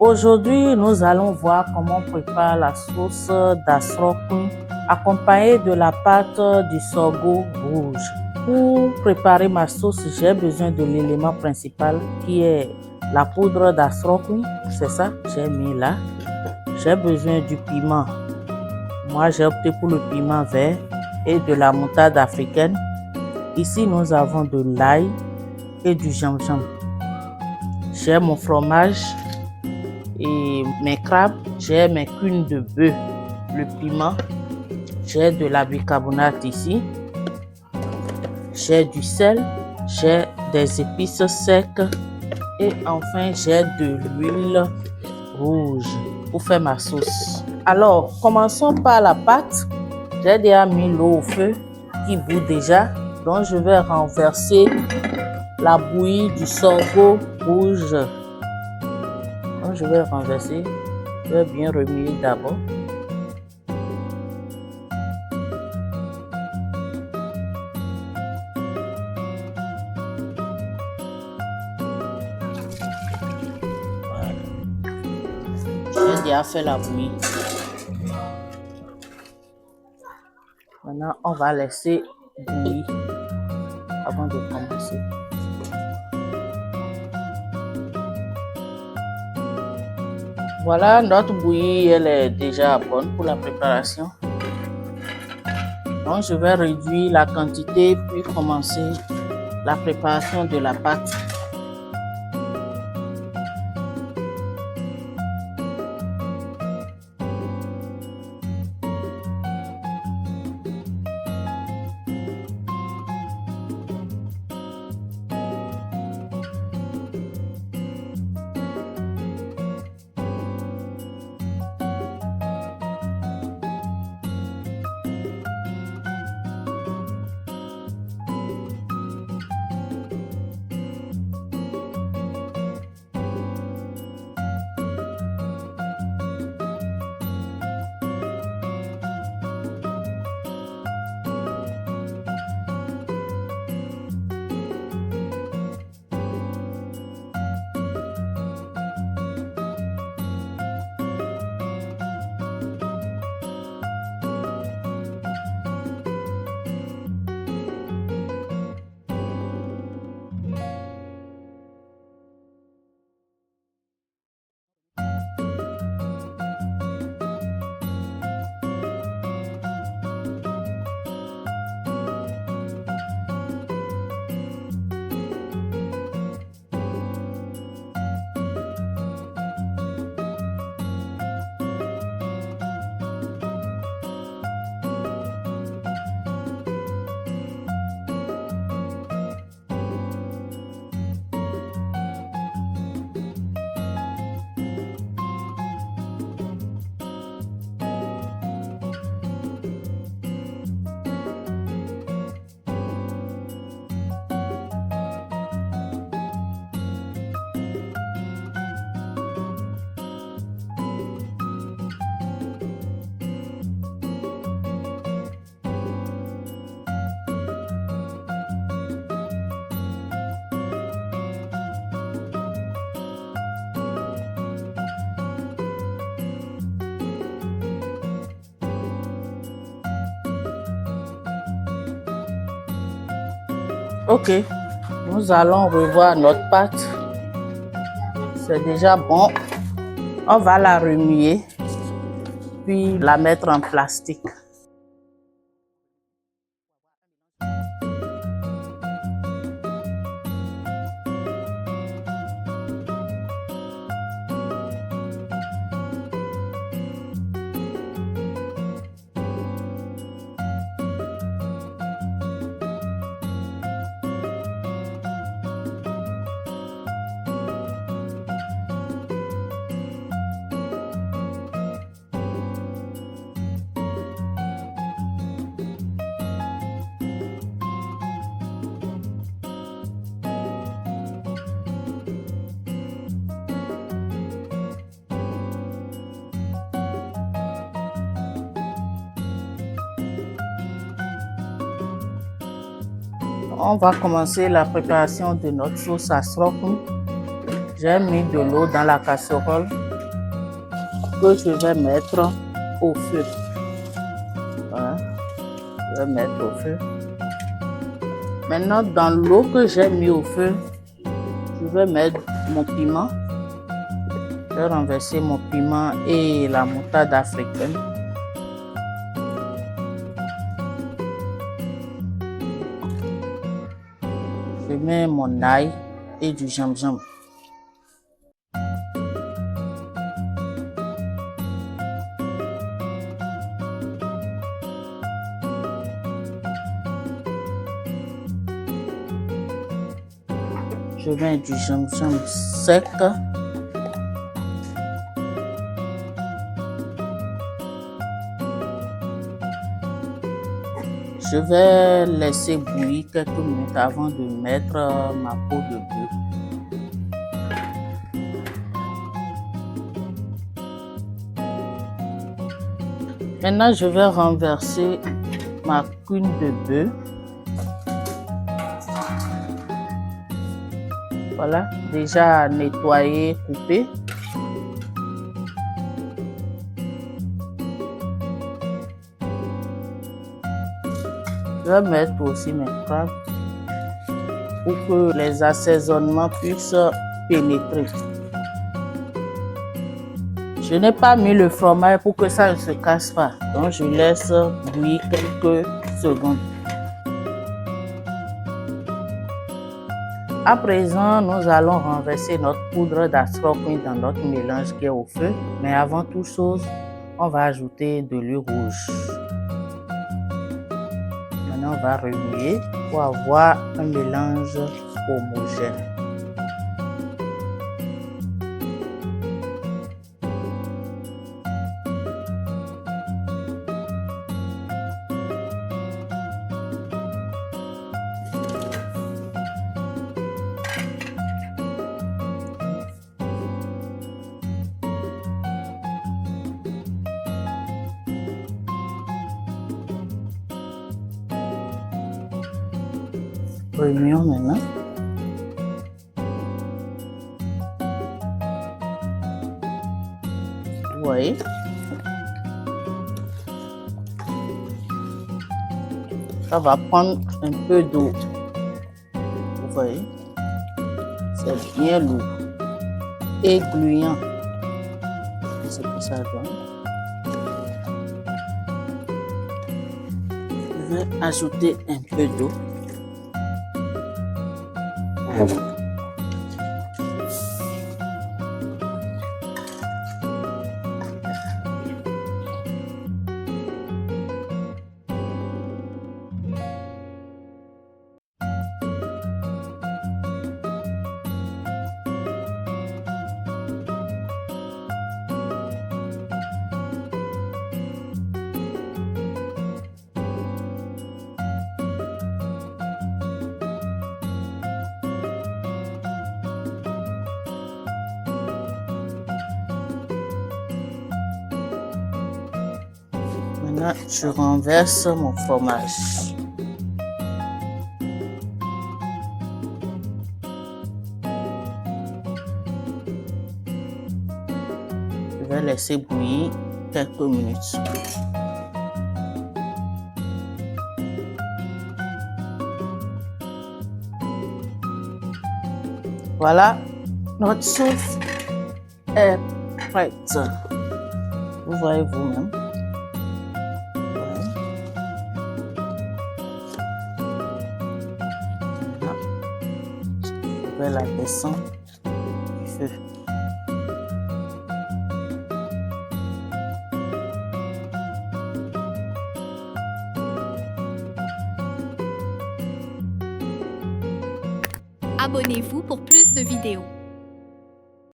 Aujourd'hui, nous allons voir comment on prépare la sauce d'asrokun accompagnée de la pâte du sorgho rouge. Pour préparer ma sauce, j'ai besoin de l'élément principal qui est la poudre d'asrokun. C'est ça, j'ai mis là. J'ai besoin du piment. Moi, j'ai opté pour le piment vert et de la moutarde africaine. Ici, nous avons de l'ail et du gingembre. J'ai mon fromage et mes crabes. J'ai mes cunes de bœuf, le piment. J'ai de la bicarbonate ici. J'ai du sel. J'ai des épices secs. Et enfin, j'ai de l'huile rouge pour faire ma sauce. Alors, commençons par la pâte. J'ai déjà mis l'eau au feu qui bout déjà. Donc, je vais renverser la bouillie du sorgho rouge. Donc, je vais renverser. Je vais bien remuer d'abord. Voilà. J'ai déjà fait la bouillie. Maintenant, on va laisser bouillir avant de commencer. Voilà, notre bouillie, elle est déjà bonne pour la préparation. Donc, je vais réduire la quantité puis commencer la préparation de la pâte. Ok, nous allons revoir notre pâte. C'est déjà bon. On va la remuer, puis la mettre en plastique. On va commencer la préparation de notre sauce asrokun. J'ai mis de l'eau dans la casserole. que je vais mettre au feu. Voilà, je vais mettre au feu. Maintenant, dans l'eau que j'ai mis au feu, je vais mettre mon piment. Je vais renverser mon piment et la moutarde africaine. Je mets mon ail et du gingembre. Je mets du gingembre sec. Je vais laisser bouillir quelques minutes avant de mettre ma peau de bœuf. Maintenant, je vais renverser ma cuine de bœuf. Voilà, déjà nettoyé, coupé. Je vais mettre aussi mes crabes pour que les assaisonnements puissent pénétrer. Je n'ai pas mis le fromage pour que ça ne se casse pas. Donc je laisse bouillir quelques secondes. À présent, nous allons renverser notre poudre d'astroquin dans notre mélange qui est au feu. Mais avant toute chose, on va ajouter de l'huile rouge. Maintenant, on va remuer pour avoir un mélange homogène. Remuons maintenant. Vous voyez, ça va prendre un peu d'eau. Vous voyez, c'est bien lourd et gluant. C'est que ça donne. Je vais ajouter un peu d'eau. Maintenant, je renverse mon fromage. Je vais laisser bouillir quelques minutes. Voilà, notre sauce est prête. Vous voyez vous-même. Je vais la descendre du feu. Abonnez-vous pour plus de vidéos.